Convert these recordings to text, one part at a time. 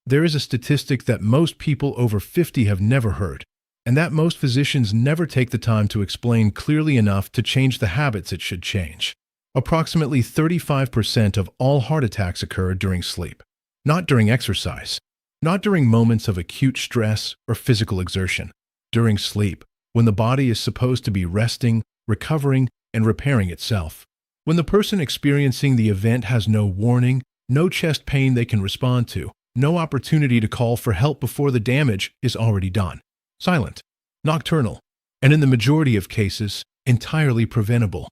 There is a statistic that most people over 50 have never heard, and that most physicians never take the time to explain clearly enough to change the habits it should change. Approximately 35% of all heart attacks occur during sleep, not during exercise, not during moments of acute stress or physical exertion. During sleep, when the body is supposed to be resting, recovering, and repairing itself. When the person experiencing the event has no warning, no chest pain they can respond to, no opportunity to call for help before the damage is already done. Silent, nocturnal, and in the majority of cases, entirely preventable.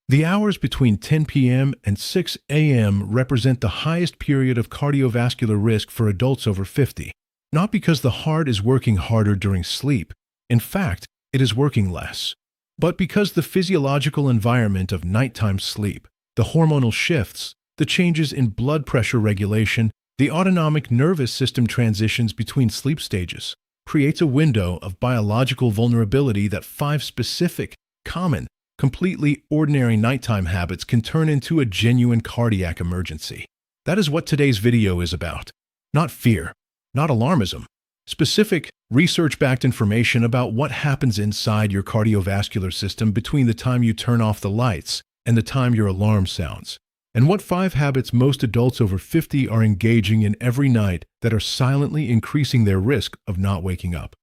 The hours between 10 p.m. and 6 a.m. represent the highest period of cardiovascular risk for adults over 50, not because the heart is working harder during sleep. In fact, it is working less, but because the physiological environment of nighttime sleep, the hormonal shifts, the changes in blood pressure regulation, the autonomic nervous system transitions between sleep stages, creates a window of biological vulnerability that 5 specific, common, completely ordinary nighttime habits can turn into a genuine cardiac emergency. That is what today's video is about. Not fear, not alarmism. Specific, research-backed information about what happens inside your cardiovascular system between the time you turn off the lights and the time your alarm sounds, and what 5 habits most adults over 50 are engaging in every night that are silently increasing their risk of not waking up.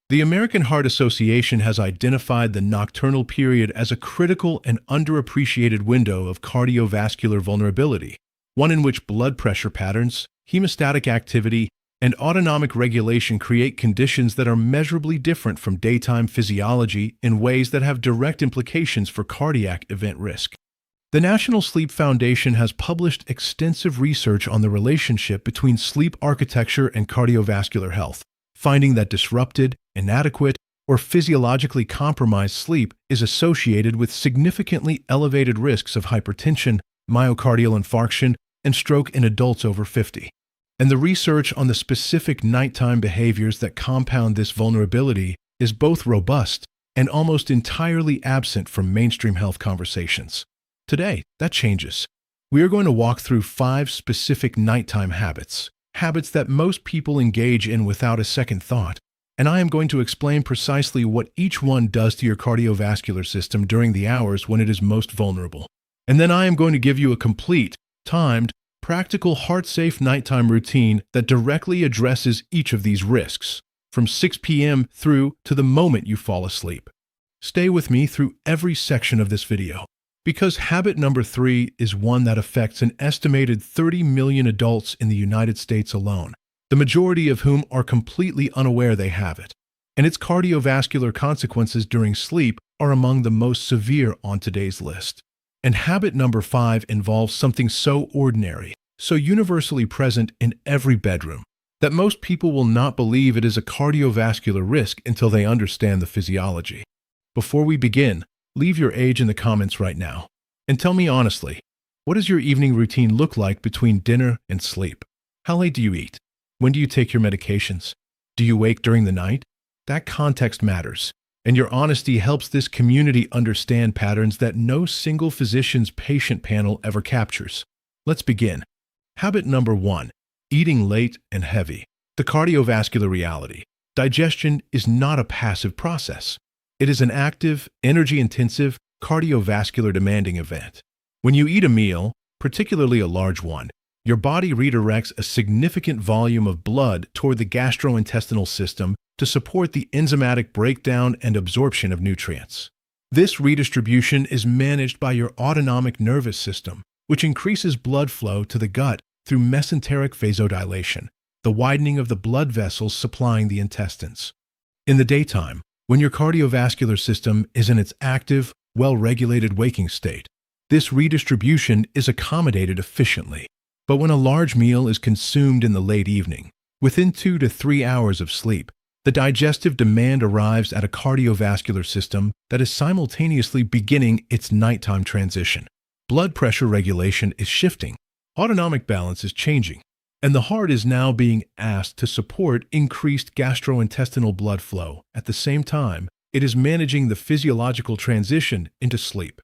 The American Heart Association has identified the nocturnal period as a critical and underappreciated window of cardiovascular vulnerability, one in which blood pressure patterns, hemostatic activity, and autonomic regulation create conditions that are measurably different from daytime physiology in ways that have direct implications for cardiac event risk. The National Sleep Foundation has published extensive research on the relationship between sleep architecture and cardiovascular health, finding that disrupted, inadequate, or physiologically compromised sleep is associated with significantly elevated risks of hypertension, myocardial infarction, and stroke in adults over 50. And the research on the specific nighttime behaviors that compound this vulnerability is both robust and almost entirely absent from mainstream health conversations. Today, that changes. We are going to walk through 5 specific nighttime habits that most people engage in without a second thought, and I am going to explain precisely what each one does to your cardiovascular system during the hours when it is most vulnerable. And then I am going to give you a complete, timed, practical, heart-safe nighttime routine that directly addresses each of these risks, from 6 p.m. through to the moment you fall asleep. Stay with me through every section of this video, because habit number 3 is one that affects an estimated 30 million adults in the United States alone, the majority of whom are completely unaware they have it, and its cardiovascular consequences during sleep are among the most severe on today's list. And habit number 5 involves something so ordinary, so universally present in every bedroom, that most people will not believe it is a cardiovascular risk until they understand the physiology. Before we begin, leave your age in the comments right now, and tell me honestly, what does your evening routine look like between dinner and sleep? How late do you eat? When do you take your medications? Do you wake during the night? That context matters. And your honesty helps this community understand patterns that no single physician's patient panel ever captures. Let's begin. Habit number 1, eating late and heavy. The cardiovascular reality. Digestion is not a passive process. It is an active, energy-intensive, cardiovascular demanding event. When you eat a meal, particularly a large one, your body redirects a significant volume of blood toward the gastrointestinal system to support the enzymatic breakdown and absorption of nutrients. This redistribution is managed by your autonomic nervous system, which increases blood flow to the gut through mesenteric vasodilation, the widening of the blood vessels supplying the intestines. In the daytime, when your cardiovascular system is in its active, well-regulated waking state, this redistribution is accommodated efficiently. But when a large meal is consumed in the late evening, within 2 to 3 hours of sleep, the digestive demand arrives at a cardiovascular system that is simultaneously beginning its nighttime transition. Blood pressure regulation is shifting, autonomic balance is changing, and the heart is now being asked to support increased gastrointestinal blood flow. At the same time, it is managing the physiological transition into sleep.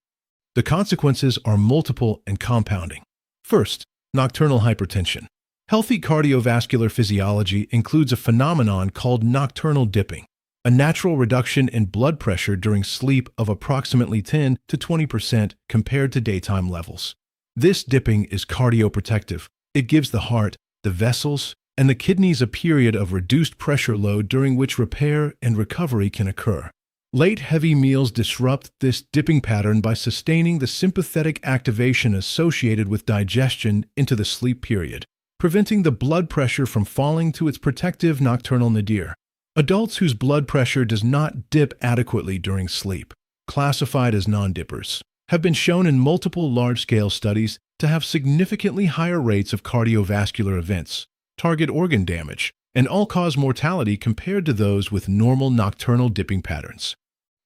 The consequences are multiple and compounding. First, nocturnal hypertension. Healthy cardiovascular physiology includes a phenomenon called nocturnal dipping, a natural reduction in blood pressure during sleep of approximately 10 to 20% compared to daytime levels. This dipping is cardioprotective. It gives the heart, the vessels, and the kidneys a period of reduced pressure load during which repair and recovery can occur. Late heavy meals disrupt this dipping pattern by sustaining the sympathetic activation associated with digestion into the sleep period, preventing the blood pressure from falling to its protective nocturnal nadir. Adults whose blood pressure does not dip adequately during sleep, classified as non-dippers, have been shown in multiple large-scale studies to have significantly higher rates of cardiovascular events, target organ damage, and all-cause mortality compared to those with normal nocturnal dipping patterns.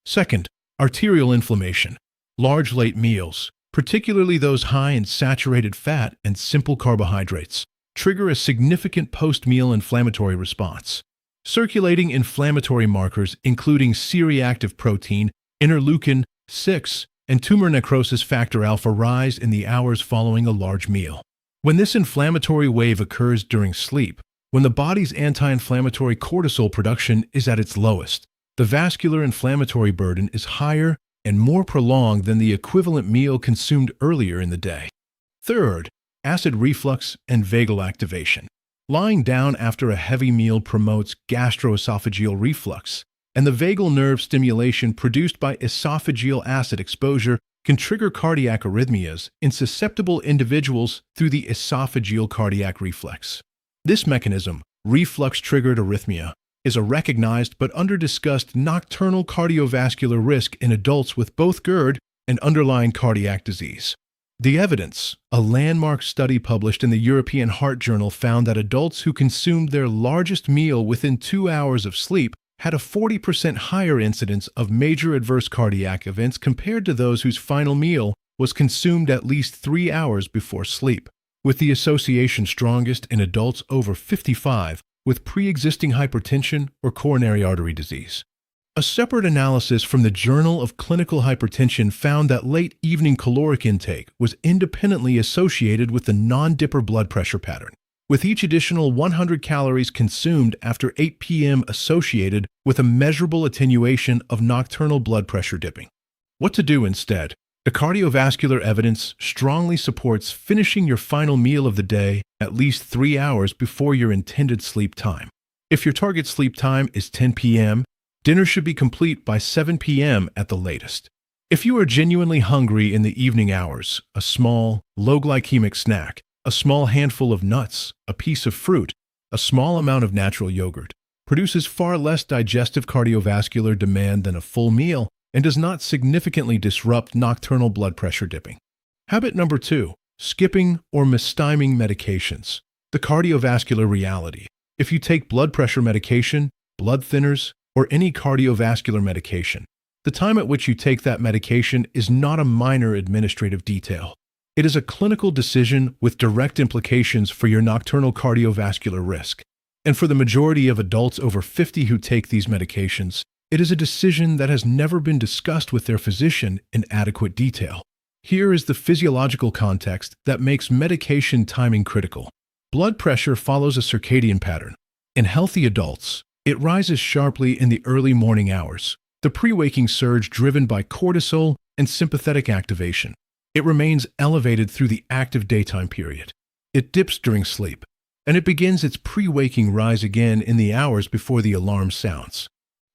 Second, arterial inflammation. Large late meals, particularly those high in saturated fat and simple carbohydrates, trigger a significant post-meal inflammatory response. Circulating inflammatory markers, including C-reactive protein, interleukin-6, and tumor necrosis factor alpha, rise in the hours following a large meal. When this inflammatory wave occurs during sleep, when the body's anti-inflammatory cortisol production is at its lowest, the vascular inflammatory burden is higher and more prolonged than the equivalent meal consumed earlier in the day. Third, acid reflux and vagal activation. Lying down after a heavy meal promotes gastroesophageal reflux, and the vagal nerve stimulation produced by esophageal acid exposure can trigger cardiac arrhythmias in susceptible individuals through the esophageal cardiac reflex. This mechanism, reflux-triggered arrhythmia, is a recognized but under-discussed nocturnal cardiovascular risk in adults with both GERD and underlying cardiac disease. The evidence, a landmark study published in the European Heart Journal, found that adults who consumed their largest meal within 2 hours of sleep had a 40% higher incidence of major adverse cardiac events compared to those whose final meal was consumed at least 3 hours before sleep, with the association strongest in adults over 55 with pre-existing hypertension or coronary artery disease. A separate analysis from the Journal of Clinical Hypertension found that late evening caloric intake was independently associated with the non-dipper blood pressure pattern, with each additional 100 calories consumed after 8 p.m. associated with a measurable attenuation of nocturnal blood pressure dipping. What to do instead? The cardiovascular evidence strongly supports finishing your final meal of the day at least 3 hours before your intended sleep time. If your target sleep time is 10 p.m., dinner should be complete by 7 p.m. at the latest. If you are genuinely hungry in the evening hours, a small, low-glycemic snack, a small handful of nuts, a piece of fruit, a small amount of natural yogurt, produces far less digestive cardiovascular demand than a full meal and does not significantly disrupt nocturnal blood pressure dipping. Habit number 2, skipping or mistiming medications. The cardiovascular reality. If you take blood pressure medication, blood thinners, or any cardiovascular medication, the time at which you take that medication is not a minor administrative detail. It is a clinical decision with direct implications for your nocturnal cardiovascular risk. And for the majority of adults over 50 who take these medications, it is a decision that has never been discussed with their physician in adequate detail. Here is the physiological context that makes medication timing critical. Blood pressure follows a circadian pattern. In healthy adults, it rises sharply in the early morning hours, the pre-waking surge driven by cortisol and sympathetic activation. It remains elevated through the active daytime period. It dips during sleep, and it begins its pre-waking rise again in the hours before the alarm sounds.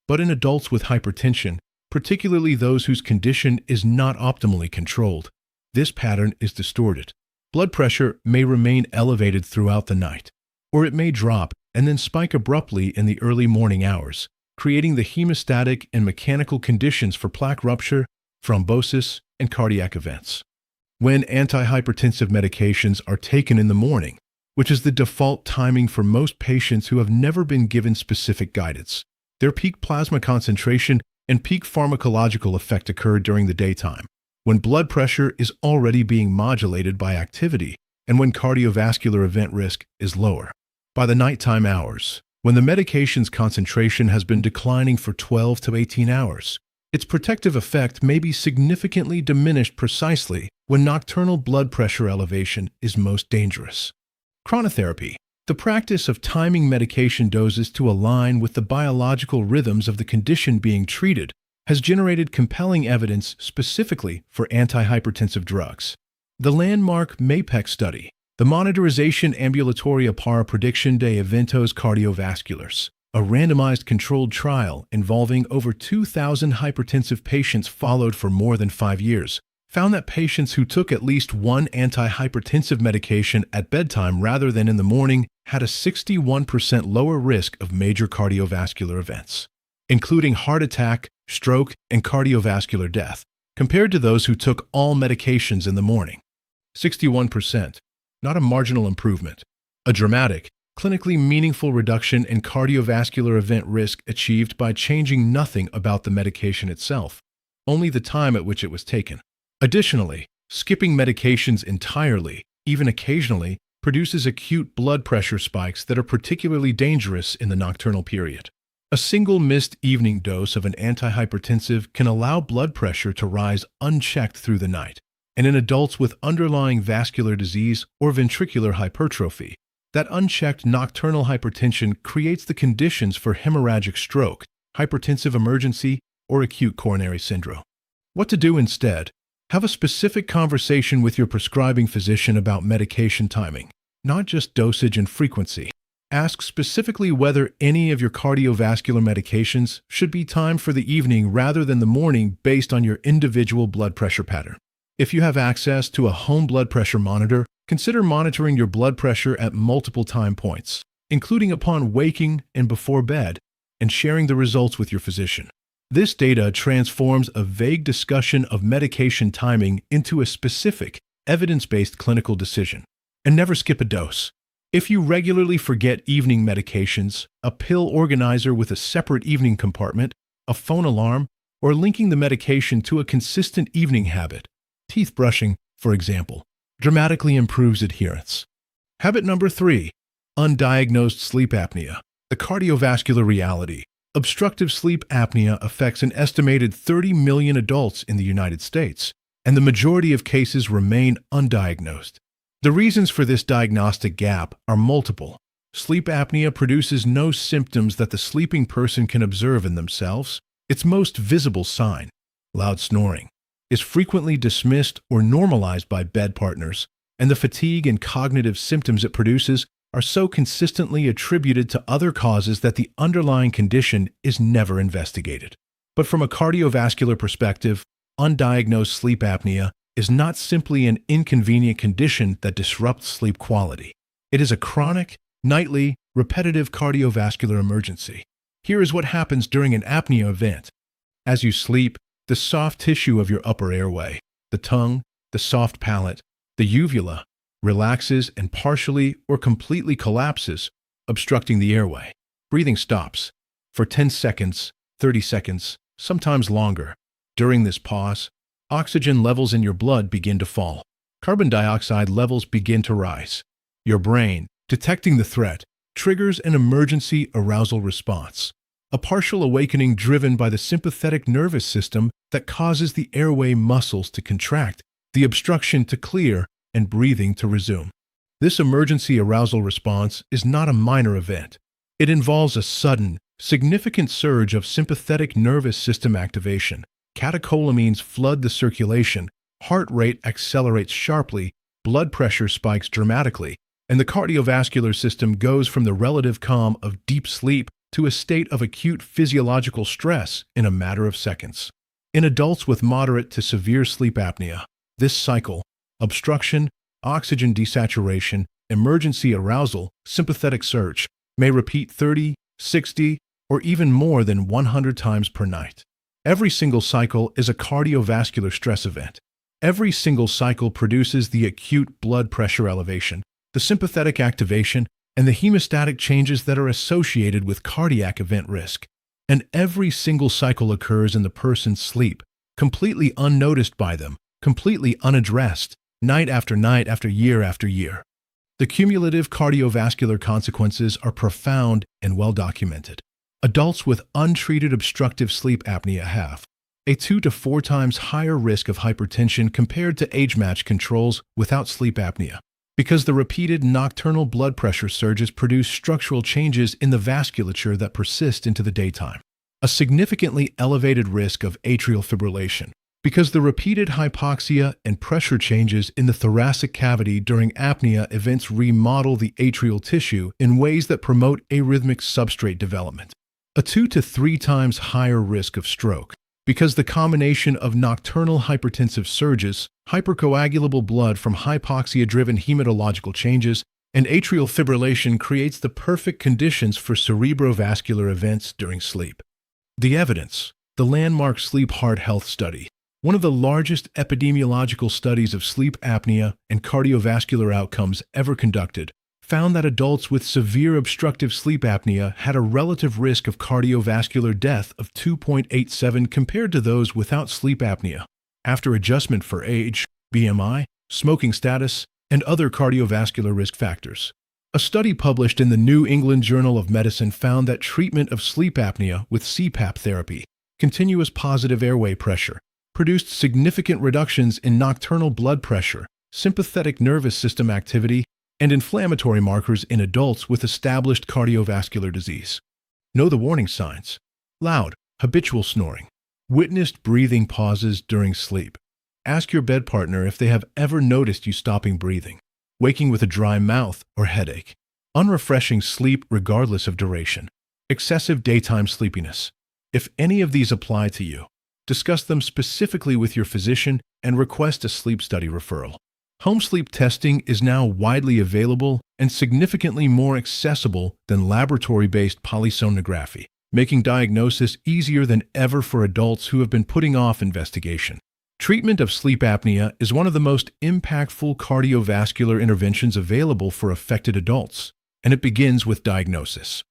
But in adults with hypertension, particularly those whose condition is not optimally controlled, this pattern is distorted. Blood pressure may remain elevated throughout the night, or it may drop and then spike abruptly in the early morning hours, creating the hemostatic and mechanical conditions for plaque rupture, thrombosis, and cardiac events. When antihypertensive medications are taken in the morning, which is the default timing for most patients who have never been given specific guidance, their peak plasma concentration and peak pharmacological effect occur during the daytime, when blood pressure is already being modulated by activity and when cardiovascular event risk is lower. By the nighttime hours, when the medication's concentration has been declining for 12 to 18 hours, its protective effect may be significantly diminished precisely when nocturnal blood pressure elevation is most dangerous. Chronotherapy, the practice of timing medication doses to align with the biological rhythms of the condition being treated, has generated compelling evidence specifically for antihypertensive drugs. The landmark MAPEC study, the Monitorization Ambulatoria para Prediction de Eventos Cardiovasculares, a randomized controlled trial involving over 2,000 hypertensive patients followed for more than 5 years, found that patients who took at least one antihypertensive medication at bedtime rather than in the morning had a 61% lower risk of major cardiovascular events, including heart attack, stroke, and cardiovascular death, compared to those who took all medications in the morning. 61%, not a marginal improvement, a dramatic, clinically meaningful reduction in cardiovascular event risk achieved by changing nothing about the medication itself, only the time at which it was taken. Additionally, skipping medications entirely, even occasionally, produces acute blood pressure spikes that are particularly dangerous in the nocturnal period. A single missed evening dose of an antihypertensive can allow blood pressure to rise unchecked through the night, and in adults with underlying vascular disease or ventricular hypertrophy, that unchecked nocturnal hypertension creates the conditions for hemorrhagic stroke, hypertensive emergency, or acute coronary syndrome. What to do instead? Have a specific conversation with your prescribing physician about medication timing, not just dosage and frequency. Ask specifically whether any of your cardiovascular medications should be timed for the evening rather than the morning based on your individual blood pressure pattern. If you have access to a home blood pressure monitor, consider monitoring your blood pressure at multiple time points, including upon waking and before bed, and sharing the results with your physician. This data transforms a vague discussion of medication timing into a specific, evidence-based clinical decision. And never skip a dose. If you regularly forget evening medications, a pill organizer with a separate evening compartment, a phone alarm, or linking the medication to a consistent evening habit, teeth brushing, for example, dramatically improves adherence. Habit number 3, undiagnosed sleep apnea, the cardiovascular reality. Obstructive sleep apnea affects an estimated 30 million adults in the United States, and the majority of cases remain undiagnosed. The reasons for this diagnostic gap are multiple. Sleep apnea produces no symptoms that the sleeping person can observe in themselves. Its most visible sign, loud snoring, is frequently dismissed or normalized by bed partners, and the fatigue and cognitive symptoms it produces are so consistently attributed to other causes that the underlying condition is never investigated. But from a cardiovascular perspective, undiagnosed sleep apnea is not simply an inconvenient condition that disrupts sleep quality. It is a chronic, nightly, repetitive cardiovascular emergency. Here is what happens during an apnea event. As you sleep, the soft tissue of your upper airway, the tongue, the soft palate, the uvula, relaxes and partially or completely collapses, obstructing the airway. Breathing stops for 10 seconds, 30 seconds, sometimes longer. During this pause, oxygen levels in your blood begin to fall. Carbon dioxide levels begin to rise. Your brain, detecting the threat, triggers an emergency arousal response, a partial awakening driven by the sympathetic nervous system that causes the airway muscles to contract, the obstruction to clear, and breathing to resume. This emergency arousal response is not a minor event. It involves a sudden, significant surge of sympathetic nervous system activation. Catecholamines flood the circulation, heart rate accelerates sharply, blood pressure spikes dramatically, and the cardiovascular system goes from the relative calm of deep sleep to a state of acute physiological stress in a matter of seconds. In adults with moderate to severe sleep apnea, this cycle, obstruction, oxygen desaturation, emergency arousal, sympathetic surge, may repeat 30, 60, or even more than 100 times per night. Every single cycle is a cardiovascular stress event. Every single cycle produces the acute blood pressure elevation, the sympathetic activation, and the hemostatic changes that are associated with cardiac event risk. And every single cycle occurs in the person's sleep, completely unnoticed by them, completely unaddressed, night after night after year. The cumulative cardiovascular consequences are profound and well documented. Adults with untreated obstructive sleep apnea have a 2 to 4 times higher risk of hypertension compared to age-matched controls without sleep apnea, because the repeated nocturnal blood pressure surges produce structural changes in the vasculature that persist into the daytime. A significantly elevated risk of atrial fibrillation, because the repeated hypoxia and pressure changes in the thoracic cavity during apnea events remodel the atrial tissue in ways that promote arrhythmic substrate development. A 2 to 3 times higher risk of stroke, because the combination of nocturnal hypertensive surges, hypercoagulable blood from hypoxia-driven hematological changes, and atrial fibrillation creates the perfect conditions for cerebrovascular events during sleep. The evidence, the landmark Sleep Heart Health Study, one of the largest epidemiological studies of sleep apnea and cardiovascular outcomes ever conducted, found that adults with severe obstructive sleep apnea had a relative risk of cardiovascular death of 2.87 compared to those without sleep apnea, after adjustment for age, BMI, smoking status, and other cardiovascular risk factors. A study published in the New England Journal of Medicine found that treatment of sleep apnea with CPAP therapy, continuous positive airway pressure, produced significant reductions in nocturnal blood pressure, sympathetic nervous system activity, and inflammatory markers in adults with established cardiovascular disease. Know the warning signs: loud, habitual snoring, witnessed breathing pauses during sleep. Ask your bed partner if they have ever noticed you stopping breathing, waking with a dry mouth or headache, unrefreshing sleep regardless of duration, excessive daytime sleepiness. If any of these apply to you, discuss them specifically with your physician and request a sleep study referral. Home sleep testing is now widely available and significantly more accessible than laboratory-based polysomnography, making diagnosis easier than ever for adults who have been putting off investigation. Treatment of sleep apnea is one of the most impactful cardiovascular interventions available for affected adults, and it begins with diagnosis.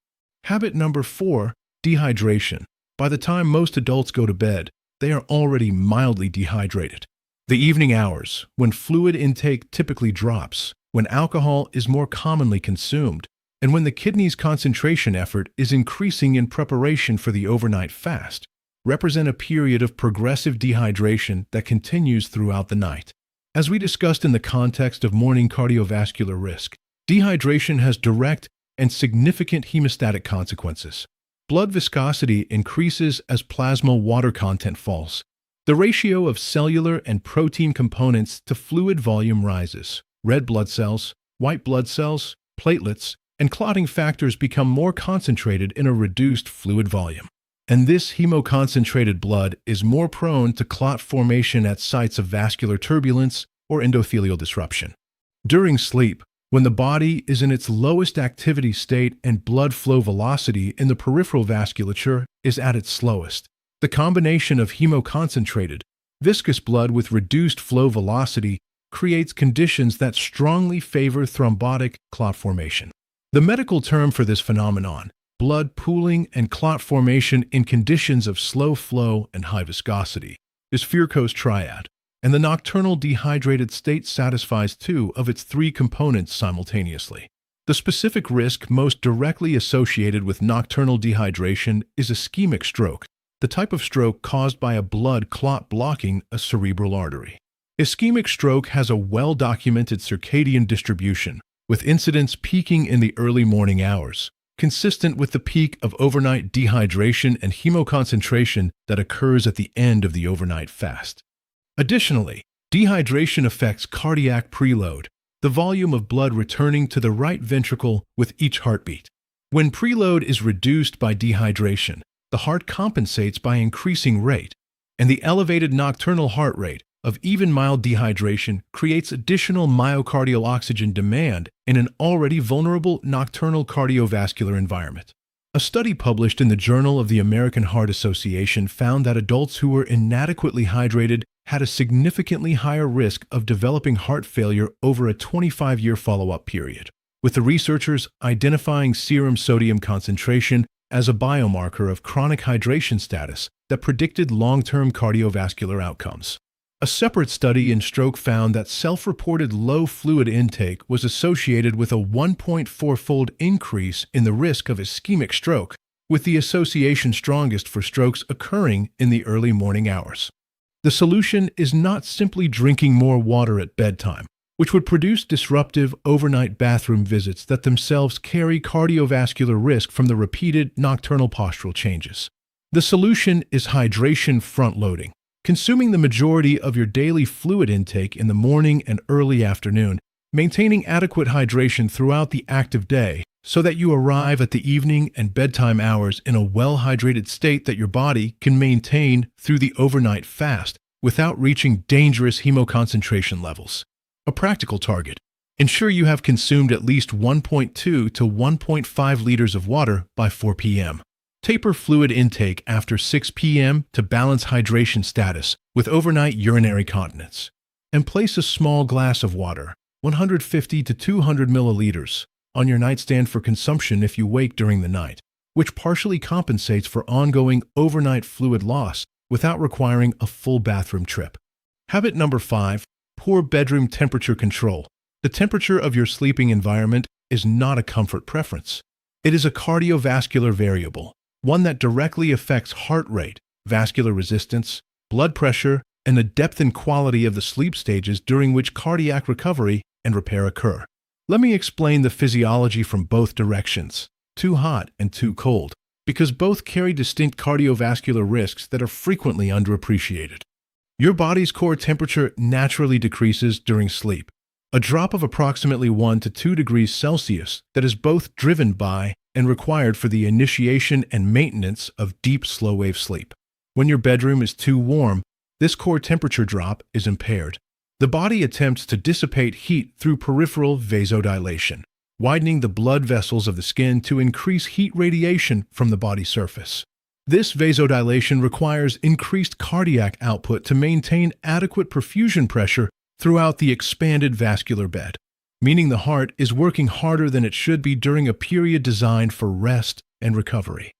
Habit number 4, dehydration. By the time most adults go to bed, they are already mildly dehydrated. The evening hours, when fluid intake typically drops, when alcohol is more commonly consumed, and when the kidney's concentration effort is increasing in preparation for the overnight fast, represent a period of progressive dehydration that continues throughout the night. As we discussed in the context of morning cardiovascular risk, dehydration has direct and significant hemostatic consequences. Blood viscosity increases as plasma water content falls. The ratio of cellular and protein components to fluid volume rises. Red blood cells, white blood cells, platelets, and clotting factors become more concentrated in a reduced fluid volume. And this hemoconcentrated blood is more prone to clot formation at sites of vascular turbulence or endothelial disruption. During sleep, when the body is in its lowest activity state and blood flow velocity in the peripheral vasculature is at its slowest, the combination of hemoconcentrated, viscous blood with reduced flow velocity creates conditions that strongly favor thrombotic clot formation. The medical term for this phenomenon, blood pooling and clot formation in conditions of slow flow and high viscosity, is Furco's triad, and the nocturnal dehydrated state satisfies 2 of its 3 components simultaneously. The specific risk most directly associated with nocturnal dehydration is ischemic stroke, the type of stroke caused by a blood clot blocking a cerebral artery. Ischemic stroke has a well-documented circadian distribution, with incidence peaking in the early morning hours, consistent with the peak of overnight dehydration and hemoconcentration that occurs at the end of the overnight fast. Additionally, dehydration affects cardiac preload, the volume of blood returning to the right ventricle with each heartbeat. When preload is reduced by dehydration, the heart compensates by increasing rate, and the elevated nocturnal heart rate of even mild dehydration creates additional myocardial oxygen demand in an already vulnerable nocturnal cardiovascular environment. A study published in the Journal of the American Heart Association found that adults who were inadequately hydrated had a significantly higher risk of developing heart failure over a 25-year follow-up period, with the researchers identifying serum sodium concentration as a biomarker of chronic hydration status that predicted long-term cardiovascular outcomes. A separate study in stroke found that self-reported low fluid intake was associated with a 1.4-fold increase in the risk of ischemic stroke, with the association strongest for strokes occurring in the early morning hours. The solution is not simply drinking more water at bedtime, which would produce disruptive overnight bathroom visits that themselves carry cardiovascular risk from the repeated nocturnal postural changes. The solution is hydration front-loading, consuming the majority of your daily fluid intake in the morning and early afternoon, maintaining adequate hydration throughout the active day so that you arrive at the evening and bedtime hours in a well-hydrated state that your body can maintain through the overnight fast without reaching dangerous hemoconcentration levels. A practical target: ensure you have consumed at least 1.2 to 1.5 liters of water by 4 p.m. Taper fluid intake after 6 p.m. to balance hydration status with overnight urinary continence. And place a small glass of water, 150 to 200 milliliters, on your nightstand for consumption if you wake during the night, which partially compensates for ongoing overnight fluid loss without requiring a full bathroom trip. Habit number 5, poor bedroom temperature control. The temperature of your sleeping environment is not a comfort preference. It is a cardiovascular variable, one that directly affects heart rate, vascular resistance, blood pressure, and the depth and quality of the sleep stages during which cardiac recovery and repair occur. Let me explain the physiology from both directions, too hot and too cold, because both carry distinct cardiovascular risks that are frequently underappreciated. Your body's core temperature naturally decreases during sleep, a drop of approximately 1 to 2 degrees Celsius that is both driven by and required for the initiation and maintenance of deep slow-wave sleep. When your bedroom is too warm, this core temperature drop is impaired. The body attempts to dissipate heat through peripheral vasodilation, widening the blood vessels of the skin to increase heat radiation from the body surface. This vasodilation requires increased cardiac output to maintain adequate perfusion pressure throughout the expanded vascular bed, meaning the heart is working harder than it should be during a period designed for rest and recovery.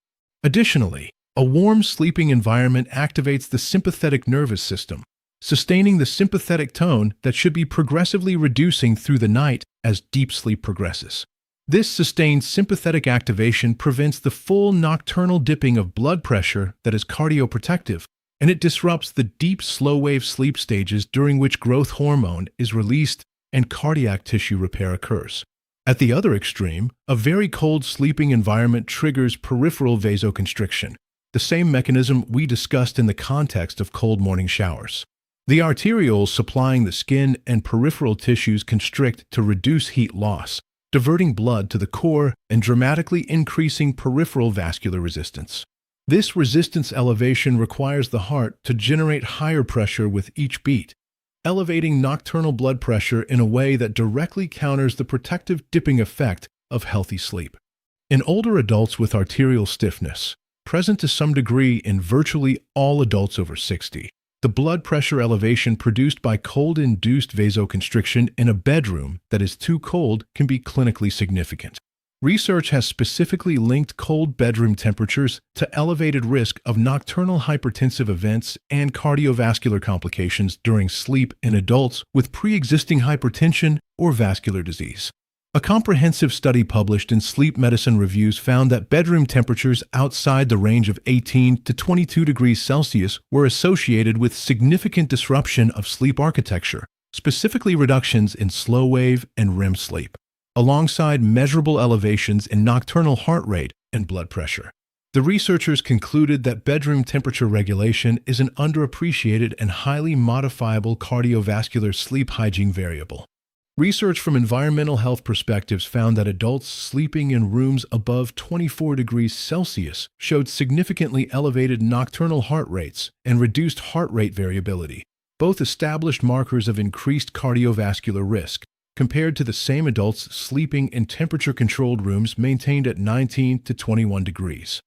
Additionally, a warm sleeping environment activates the sympathetic nervous system, sustaining the sympathetic tone that should be progressively reducing through the night as deep sleep progresses. This sustained sympathetic activation prevents the full nocturnal dipping of blood pressure that is cardioprotective, and it disrupts the deep slow-wave sleep stages during which growth hormone is released and cardiac tissue repair occurs. At the other extreme, a very cold sleeping environment triggers peripheral vasoconstriction, the same mechanism we discussed in the context of cold morning showers. The arterioles supplying the skin and peripheral tissues constrict to reduce heat loss, diverting blood to the core and dramatically increasing peripheral vascular resistance. This resistance elevation requires the heart to generate higher pressure with each beat, elevating nocturnal blood pressure in a way that directly counters the protective dipping effect of healthy sleep. In older adults with arterial stiffness, present to some degree in virtually all adults over 60, the blood pressure elevation produced by cold-induced vasoconstriction in a bedroom that is too cold can be clinically significant. Research has specifically linked cold bedroom temperatures to elevated risk of nocturnal hypertensive events and cardiovascular complications during sleep in adults with pre-existing hypertension or vascular disease. A comprehensive study published in Sleep Medicine Reviews found that bedroom temperatures outside the range of 18 to 22 degrees Celsius were associated with significant disruption of sleep architecture, specifically reductions in slow-wave and REM sleep, alongside measurable elevations in nocturnal heart rate and blood pressure. The researchers concluded that bedroom temperature regulation is an underappreciated and highly modifiable cardiovascular sleep hygiene variable. Research from environmental health perspectives found that adults sleeping in rooms above 24 degrees Celsius showed significantly elevated nocturnal heart rates and reduced heart rate variability, both established markers of increased cardiovascular risk, compared to the same adults sleeping in temperature-controlled rooms maintained at 19 to 21 degrees.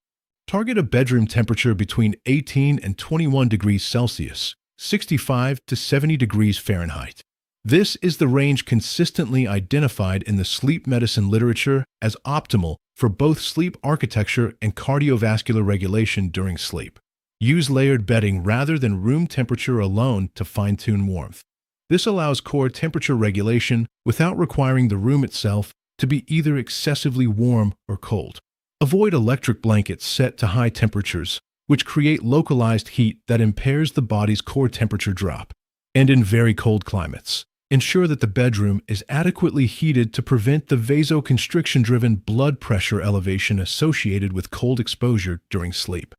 Target a bedroom temperature between 18 and 21 degrees Celsius, 65 to 70 degrees Fahrenheit. This is the range consistently identified in the sleep medicine literature as optimal for both sleep architecture and cardiovascular regulation during sleep. Use layered bedding rather than room temperature alone to fine-tune warmth. This allows core temperature regulation without requiring the room itself to be either excessively warm or cold. Avoid electric blankets set to high temperatures, which create localized heat that impairs the body's core temperature drop. And in very cold climates, Ensure that the bedroom is adequately heated to prevent the vasoconstriction-driven blood pressure elevation associated with cold exposure during sleep.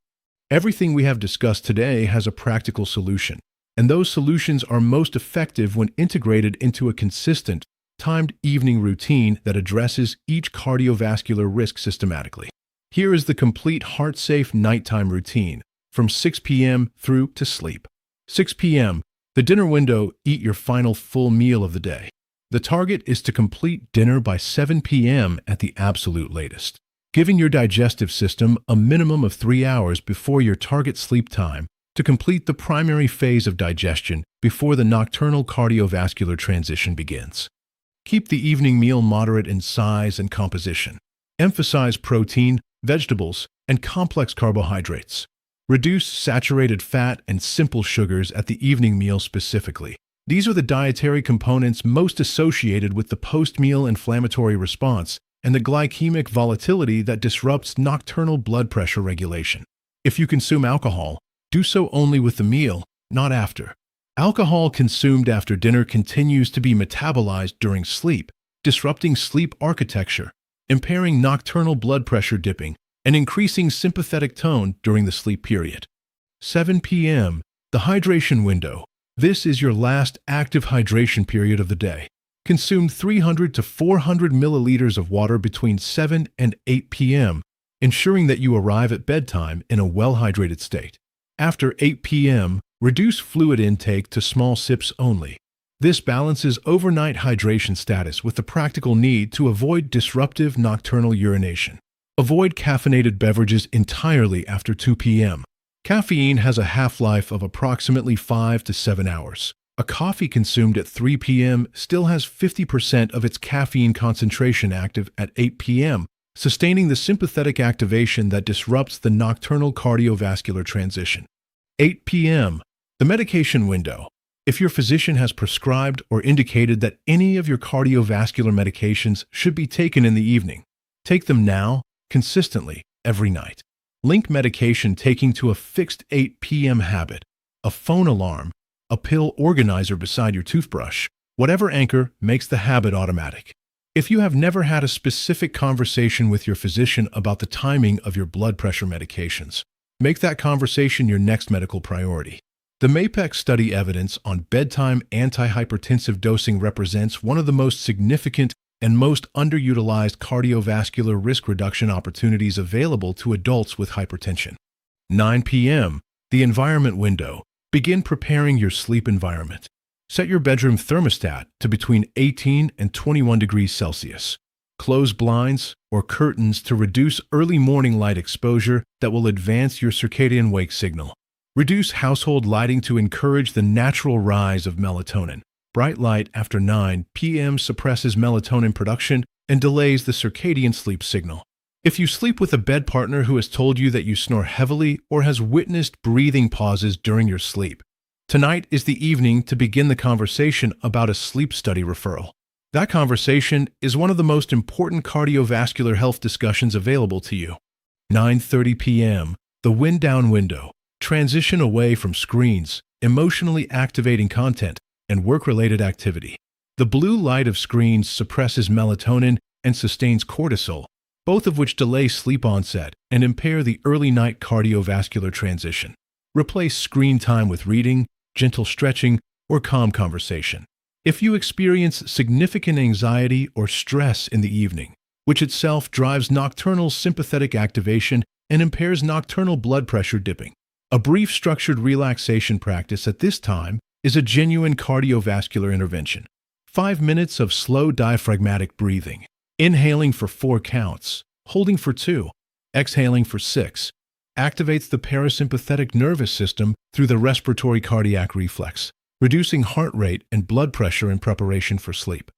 Everything we have discussed today has a practical solution, and those solutions are most effective when integrated into a consistent, timed evening routine that addresses each cardiovascular risk systematically. Here is the complete heart-safe nighttime routine from 6 p.m. through to sleep. 6 p.m. The dinner window, eat your final full meal of the day. The target is to complete dinner by 7 p.m. at the absolute latest, giving your digestive system a minimum of 3 hours before your target sleep time to complete the primary phase of digestion before the nocturnal cardiovascular transition begins. Keep the evening meal moderate in size and composition. Emphasize protein, vegetables, and complex carbohydrates. Reduce saturated fat and simple sugars at the evening meal specifically. These are the dietary components most associated with the post-meal inflammatory response and the glycemic volatility that disrupts nocturnal blood pressure regulation. If you consume alcohol, do so only with the meal, not after. Alcohol consumed after dinner continues to be metabolized during sleep, disrupting sleep architecture, impairing nocturnal blood pressure dipping, and increasing sympathetic tone during the sleep period. 7 p.m. The hydration window. This is your last active hydration period of the day. Consume 300 to 400 milliliters of water between 7 and 8 p.m., ensuring that you arrive at bedtime in a well-hydrated state. After 8 p.m., reduce fluid intake to small sips only. This balances overnight hydration status with the practical need to avoid disruptive nocturnal urination. Avoid caffeinated beverages entirely after 2 p.m. Caffeine has a half-life of approximately 5 to 7 hours. A coffee consumed at 3 p.m. still has 50% of its caffeine concentration active at 8 p.m., sustaining the sympathetic activation that disrupts the nocturnal cardiovascular transition. 8 p.m. The medication window. If your physician has prescribed or indicated that any of your cardiovascular medications should be taken in the evening, take them now, consistently, every night. Link medication taking to a fixed 8 p.m. habit, a phone alarm, a pill organizer beside your toothbrush. Whatever anchor makes the habit automatic. If you have never had a specific conversation with your physician about the timing of your blood pressure medications, make that conversation your next medical priority. The MAPEC study evidence on bedtime antihypertensive dosing represents one of the most significant and most underutilized cardiovascular risk reduction opportunities available to adults with hypertension. 9 p.m. The environment window. Begin preparing your sleep environment. Set your bedroom thermostat to between 18 and 21 degrees Celsius. Close blinds or curtains to reduce early morning light exposure that will advance your circadian wake signal. Reduce household lighting to encourage the natural rise of melatonin. Bright light after 9 p.m. suppresses melatonin production and delays the circadian sleep signal. If you sleep with a bed partner who has told you that you snore heavily or has witnessed breathing pauses during your sleep, tonight is the evening to begin the conversation about a sleep study referral. That conversation is one of the most important cardiovascular health discussions available to you. 9:30 p.m. The wind down window. Transition away from screens, emotionally activating content, and work-related activity. The blue light of screens suppresses melatonin and sustains cortisol, both of which delay sleep onset and impair the early night cardiovascular transition. Replace screen time with reading, gentle stretching, or calm conversation. If you experience significant anxiety or stress in the evening, which itself drives nocturnal sympathetic activation and impairs nocturnal blood pressure dipping, a brief structured relaxation practice at this time is a genuine cardiovascular intervention. 5 minutes of slow diaphragmatic breathing, inhaling for 4 counts, holding for 2, exhaling for 6, activates the parasympathetic nervous system through the respiratory cardiac reflex, reducing heart rate and blood pressure in preparation for sleep.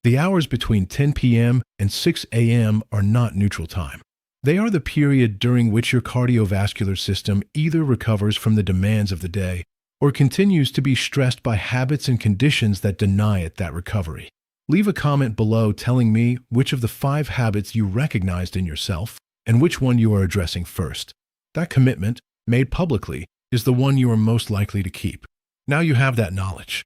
The hours between 10 p.m. and 6 a.m. are not neutral time. They are the period during which your cardiovascular system either recovers from the demands of the day or continues to be stressed by habits and conditions that deny it that recovery. Leave a comment below telling me which of the 5 habits you recognized in yourself and which one you are addressing first. That commitment, made publicly, is the one you are most likely to keep. Now you have that knowledge.